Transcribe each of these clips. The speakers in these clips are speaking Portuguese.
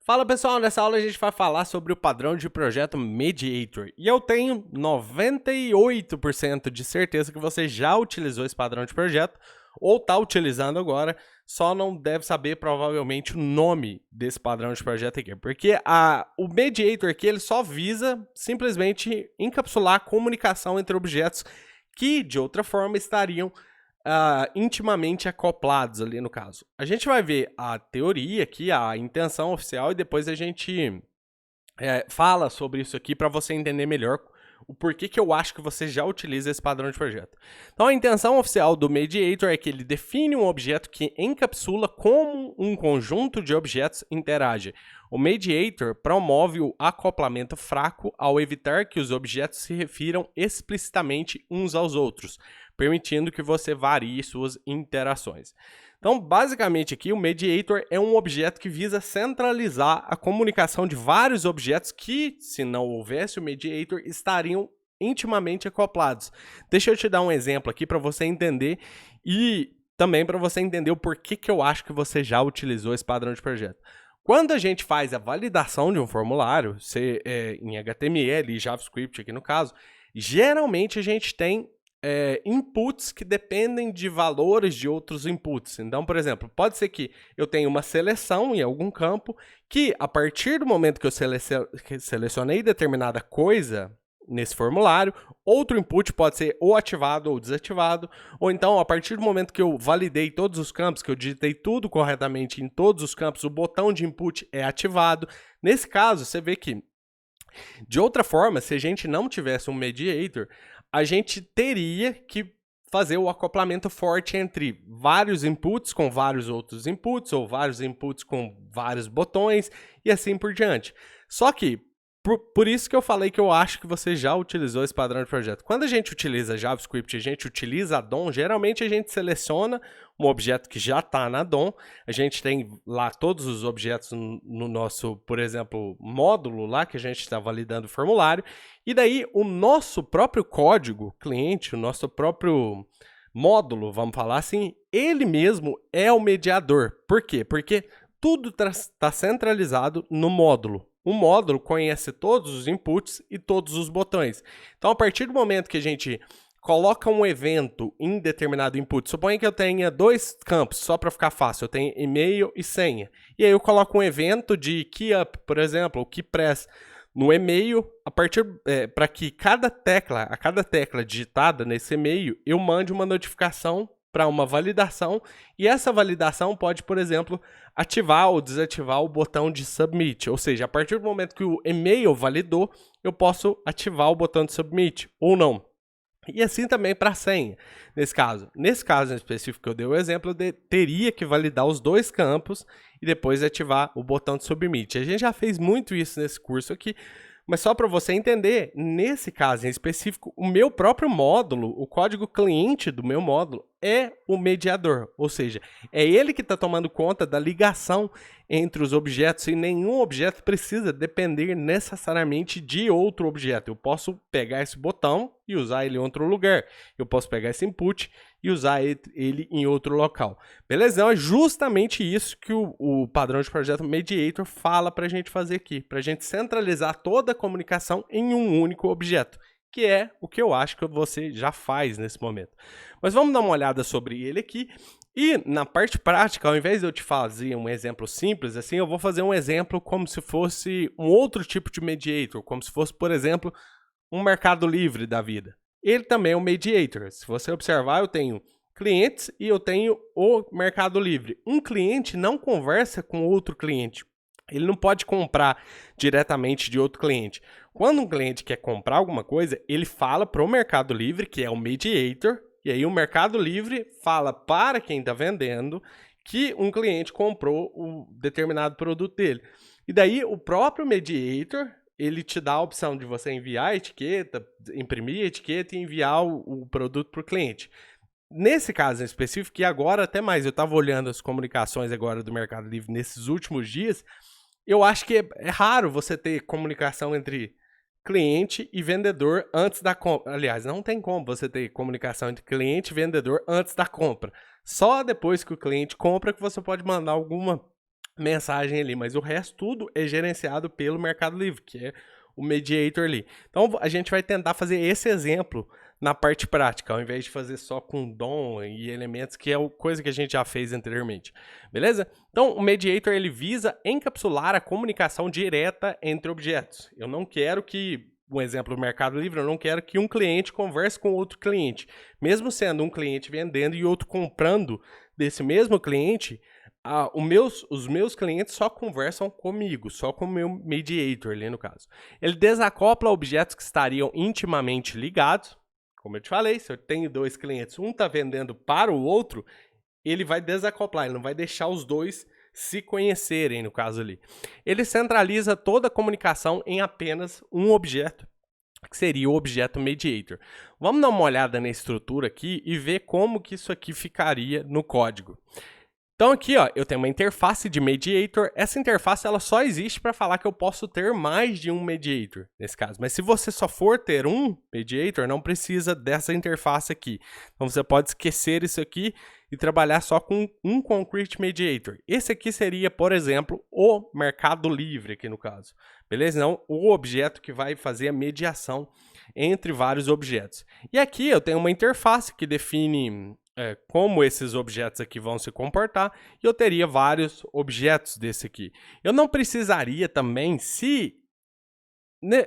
Fala pessoal, nessa aula a gente vai falar sobre o padrão de projeto Mediator. E eu tenho 98% de certeza que você já utilizou esse padrão de projeto ou está utilizando agora, só não deve saber provavelmente o nome desse padrão de projeto aqui. Porque o Mediator aqui ele só visa simplesmente encapsular a comunicação entre objetos que de outra forma estariam intimamente acoplados ali no caso. A gente vai ver a teoria aqui, a intenção oficial, e depois a gente fala sobre isso aqui para você entender melhor o porquê que eu acho que você já utiliza esse padrão de projeto. Então a intenção oficial do Mediator é que ele define um objeto que encapsula como um conjunto de objetos interage. O Mediator promove o acoplamento fraco ao evitar que os objetos se refiram explicitamente uns aos outros, permitindo que você varie suas interações. Então, basicamente aqui, o Mediator é um objeto que visa centralizar a comunicação de vários objetos que, se não houvesse o Mediator, estariam intimamente acoplados. Deixa eu te dar um exemplo aqui para você entender e também para você entender o porquê que eu acho que você já utilizou esse padrão de projeto. Quando a gente faz a validação de um formulário, em HTML e JavaScript aqui no caso, geralmente a gente tem inputs que dependem de valores de outros inputs. Então, por exemplo, pode ser que eu tenha uma seleção em algum campo que, a partir do momento que eu selecionei determinada coisa nesse formulário, outro input pode ser ou ativado ou desativado, ou então, a partir do momento que eu validei todos os campos, que eu digitei tudo corretamente em todos os campos, o botão de input é ativado. Nesse caso, você vê que, de outra forma, se a gente não tivesse um mediator, a gente teria que fazer o acoplamento forte entre vários inputs com vários outros inputs, ou vários inputs com vários botões, e assim por diante. Só que, por isso que eu falei que eu acho que você já utilizou esse padrão de projeto. Quando a gente utiliza JavaScript, a gente utiliza a DOM, geralmente a gente seleciona um objeto que já está na DOM, a gente tem lá todos os objetos no nosso, por exemplo, módulo lá que a gente está validando o formulário, e daí o nosso próprio código cliente, o nosso próprio módulo, vamos falar assim, ele mesmo é o mediador. Por quê? Porque tudo está centralizado no módulo. O módulo conhece todos os inputs e todos os botões. Então, a partir do momento que a gente coloca um evento em determinado input, suponha que eu tenha dois campos, só para ficar fácil, eu tenho e-mail e senha. E aí eu coloco um evento de keyup, por exemplo, ou keypress no e-mail, para que a cada tecla digitada nesse e-mail, eu mande uma notificação para uma validação, e essa validação pode, por exemplo, ativar ou desativar o botão de submit, ou seja, a partir do momento que o e-mail validou, eu posso ativar o botão de submit ou não. E assim também para a senha, nesse caso. Nesse caso em específico que eu dei o exemplo, eu teria que validar os dois campos e depois ativar o botão de submit. A gente já fez muito isso nesse curso aqui, mas só para você entender, nesse caso em específico, o meu próprio módulo, o código cliente do meu módulo, é o mediador, ou seja, é ele que está tomando conta da ligação entre os objetos e nenhum objeto precisa depender necessariamente de outro objeto. Eu posso pegar esse botão e usar ele em outro lugar. Eu posso pegar esse input e usar ele em outro local. Beleza? Então é justamente isso que o padrão de projeto Mediator fala para a gente fazer aqui, para a gente centralizar toda a comunicação em um único objeto, que é o que eu acho que você já faz nesse momento. Mas vamos dar uma olhada sobre ele aqui. E na parte prática, ao invés de eu te fazer um exemplo simples, assim, eu vou fazer um exemplo como se fosse um outro tipo de mediator, como se fosse, por exemplo, um Mercado Livre da vida. Ele também é um mediator. Se você observar, eu tenho clientes e eu tenho o Mercado Livre. Um cliente não conversa com outro cliente. Ele não pode comprar diretamente de outro cliente. Quando um cliente quer comprar alguma coisa, ele fala para o Mercado Livre, que é o mediator, e aí o Mercado Livre fala para quem está vendendo que um cliente comprou um determinado produto dele. E daí o próprio mediator, ele te dá a opção de você enviar a etiqueta, imprimir a etiqueta e enviar o produto para o cliente. Nesse caso em específico, e agora até mais, eu estava olhando as comunicações agora do Mercado Livre nesses últimos dias, eu acho que é raro você ter comunicação entre cliente e vendedor antes da compra. Aliás, não tem como você ter comunicação entre cliente e vendedor antes da compra. Só depois que o cliente compra que você pode mandar alguma mensagem ali, mas o resto tudo é gerenciado pelo Mercado Livre, que é o mediator ali. Então a gente vai tentar fazer esse exemplo na parte prática, ao invés de fazer só com DOM e elementos, que é coisa que a gente já fez anteriormente. Beleza? Então o mediator ele visa encapsular a comunicação direta entre objetos. Eu não quero que, um exemplo do Mercado Livre, eu não quero que um cliente converse com outro cliente. Mesmo sendo um cliente vendendo e outro comprando desse mesmo cliente, os meus clientes só conversam comigo, só com o meu mediator ali no caso. Ele desacopla objetos que estariam intimamente ligados. Como eu te falei, se eu tenho dois clientes, um está vendendo para o outro, ele vai desacoplar, ele não vai deixar os dois se conhecerem no caso ali. Ele centraliza toda a comunicação em apenas um objeto, que seria o objeto mediator. Vamos dar uma olhada na estrutura aqui e ver como que isso aqui ficaria no código. Então aqui, ó, eu tenho uma interface de mediator. Essa interface ela só existe para falar que eu posso ter mais de um mediator, nesse caso. Mas se você só for ter um mediator, não precisa dessa interface aqui. Então você pode esquecer isso aqui e trabalhar só com um concrete mediator. Esse aqui seria, por exemplo, o Mercado Livre aqui no caso. Beleza? Não, o objeto que vai fazer a mediação entre vários objetos. E aqui eu tenho uma interface que define como esses objetos aqui vão se comportar, e eu teria vários objetos desse aqui. Eu não precisaria também,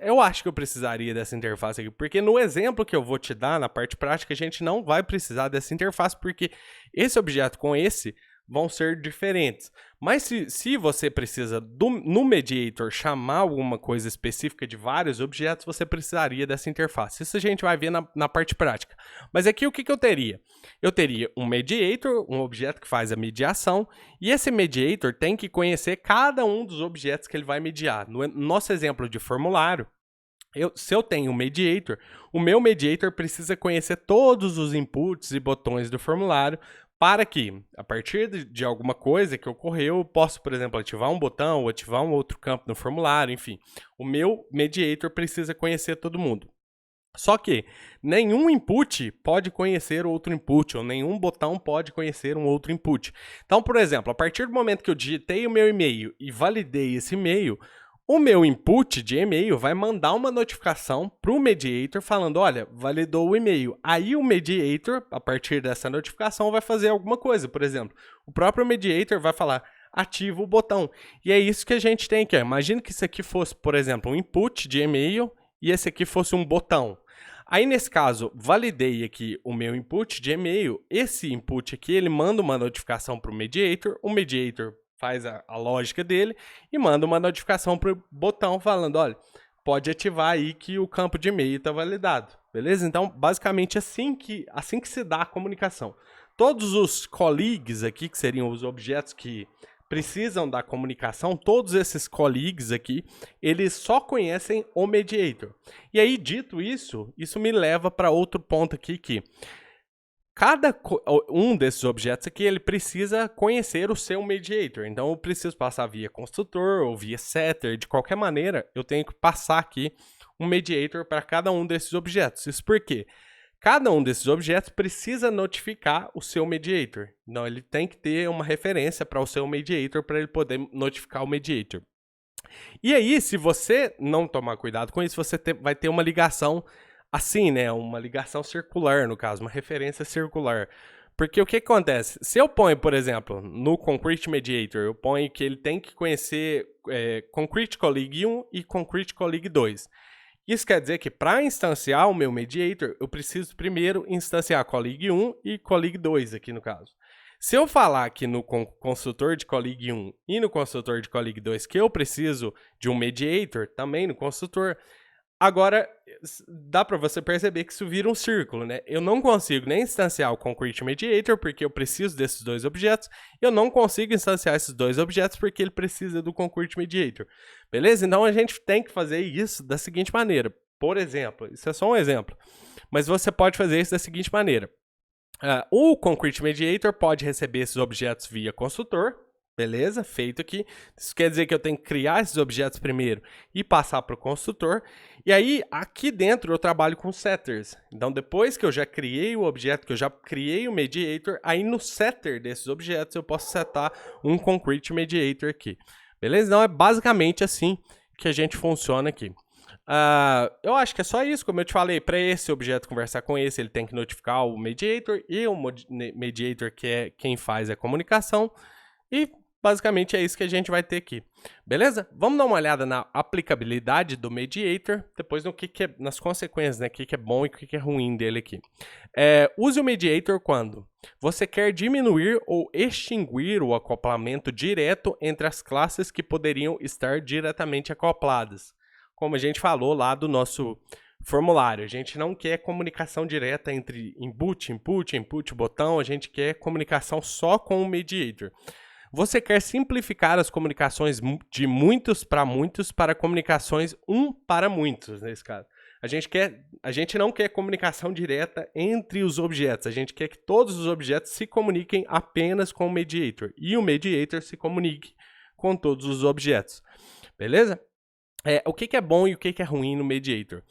eu acho que eu precisaria dessa interface aqui, porque no exemplo que eu vou te dar, na parte prática, a gente não vai precisar dessa interface, porque esse objeto com esse vão ser diferentes. Mas se você precisa, no mediator, chamar alguma coisa específica de vários objetos, você precisaria dessa interface. Isso a gente vai ver na parte prática. Mas aqui o que eu teria? Eu teria um mediator, um objeto que faz a mediação, e esse mediator tem que conhecer cada um dos objetos que ele vai mediar. No nosso exemplo de formulário, se eu tenho um mediator, o meu mediator precisa conhecer todos os inputs e botões do formulário, para que, a partir de alguma coisa que ocorreu, eu possa, por exemplo, ativar um botão ou ativar um outro campo no formulário, enfim. O meu mediator precisa conhecer todo mundo. Só que nenhum input pode conhecer outro input, ou nenhum botão pode conhecer um outro input. Então, por exemplo, a partir do momento que eu digitei o meu e-mail e validei esse e-mail, o meu input de e-mail vai mandar uma notificação para o mediator falando, olha, validou o e-mail. Aí o mediator, a partir dessa notificação, vai fazer alguma coisa. Por exemplo, o próprio mediator vai falar, ativa o botão. E é isso que a gente tem aqui. Imagina que isso aqui fosse, por exemplo, um input de e-mail e esse aqui fosse um botão. Aí, nesse caso, validei aqui o meu input de e-mail. Esse input aqui, ele manda uma notificação para o mediator faz a lógica dele e manda uma notificação para o botão falando, olha, pode ativar aí que o campo de e-mail está validado, beleza? Então, basicamente, assim que se dá a comunicação. Todos os colleagues aqui, que seriam os objetos que precisam da comunicação, todos esses colleagues aqui, eles só conhecem o mediator. E aí, dito isso, isso me leva para outro ponto aqui que cada um desses objetos aqui, ele precisa conhecer o seu mediator. Então, eu preciso passar via construtor ou via setter. De qualquer maneira, eu tenho que passar aqui um mediator para cada um desses objetos. Isso porque cada um desses objetos precisa notificar o seu mediator. Então, ele tem que ter uma referência para o seu mediator para ele poder notificar o mediator. E aí, se você não tomar cuidado com isso, você vai ter uma ligação assim, né? Uma ligação circular, no caso, uma referência circular. Porque o que acontece? Se eu ponho, por exemplo, no Concrete Mediator, eu ponho que ele tem que conhecer Concrete Colleague 1 e Concrete Colleague 2. Isso quer dizer que para instanciar o meu Mediator, eu preciso primeiro instanciar Colleague 1 e Colleague 2 aqui no caso. Se eu falar aqui no construtor de Colleague 1 e no construtor de Colleague 2 que eu preciso de um Mediator, também no construtor, agora, dá para você perceber que isso vira um círculo, né? Eu não consigo nem instanciar o Concrete Mediator, porque eu preciso desses dois objetos. Eu não consigo instanciar esses dois objetos, porque ele precisa do Concrete Mediator. Beleza? Então, a gente tem que fazer isso da seguinte maneira. Por exemplo, isso é só um exemplo. Mas você pode fazer isso da seguinte maneira. O Concrete Mediator pode receber esses objetos via construtor. Beleza? Feito aqui. Isso quer dizer que eu tenho que criar esses objetos primeiro e passar para o construtor. E aí, aqui dentro, eu trabalho com setters. Então, depois que eu já criei o objeto, que eu já criei o mediator, aí no setter desses objetos eu posso setar um concrete mediator aqui. Beleza? Então, é basicamente assim que a gente funciona aqui. Eu acho que é só isso, como eu te falei, para esse objeto conversar com esse, ele tem que notificar o mediator, e o mediator, que é quem faz a comunicação, e basicamente é isso que a gente vai ter aqui, beleza? Vamos dar uma olhada na aplicabilidade do mediator, depois no que é, nas consequências, né? O que é bom e o que é ruim dele aqui. Use o mediator quando você quer diminuir ou extinguir o acoplamento direto entre as classes que poderiam estar diretamente acopladas. Como a gente falou lá do nosso formulário, a gente não quer comunicação direta entre input, botão, a gente quer comunicação só com o mediator. Você quer simplificar as comunicações de muitos para comunicações para muitos, nesse caso. A gente não quer comunicação direta entre os objetos, a gente quer que todos os objetos se comuniquem apenas com o mediator, e o mediator se comunique com todos os objetos, beleza? O que é bom e o que é ruim no mediator?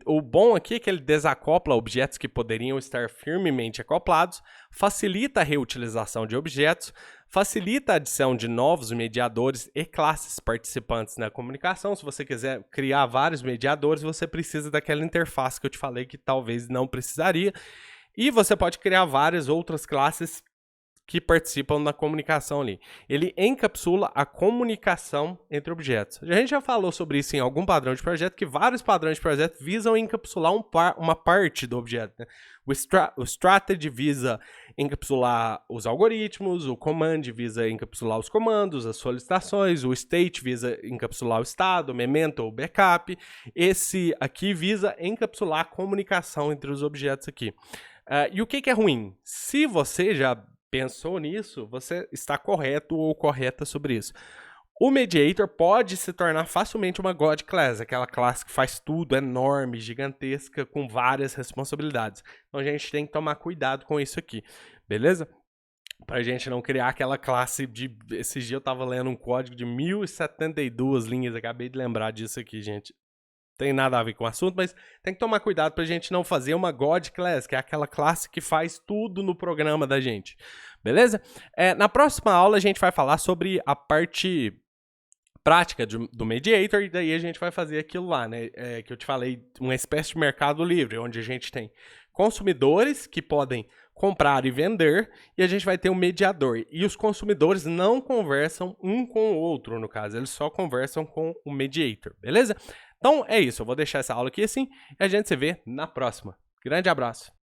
O bom aqui é que ele desacopla objetos que poderiam estar firmemente acoplados, facilita a reutilização de objetos, facilita a adição de novos mediadores e classes participantes na comunicação. Se você quiser criar vários mediadores, você precisa daquela interface que eu te falei que talvez não precisaria. E você pode criar várias outras classes que participam da comunicação ali. Ele encapsula a comunicação entre objetos. A gente já falou sobre isso em algum padrão de projeto, que vários padrões de projeto visam encapsular uma parte do objeto, né? O strategy visa encapsular os algoritmos, o command visa encapsular os comandos, as solicitações, o state visa encapsular o estado, o memento ou backup. Esse aqui visa encapsular a comunicação entre os objetos aqui. E o que é ruim? Se você já pensou nisso, você está correto ou correta sobre isso. O mediator pode se tornar facilmente uma God Class, aquela classe que faz tudo, enorme, gigantesca, com várias responsabilidades. Então a gente tem que tomar cuidado com isso aqui, beleza? Pra gente não criar aquela classe de... Esses dias eu tava lendo um código de 1072 linhas, acabei de lembrar disso aqui, gente. Tem nada a ver com o assunto, mas tem que tomar cuidado pra gente não fazer uma God Class, que é aquela classe que faz tudo no programa da gente, beleza? Na próxima aula a gente vai falar sobre a parte prática do mediator, e daí a gente vai fazer aquilo lá, né, que eu te falei, uma espécie de mercado livre, onde a gente tem consumidores que podem comprar e vender, e a gente vai ter um mediador. E os consumidores não conversam um com o outro, no caso, eles só conversam com o mediator, beleza? Então é isso, eu vou deixar essa aula aqui assim e a gente se vê na próxima. Grande abraço!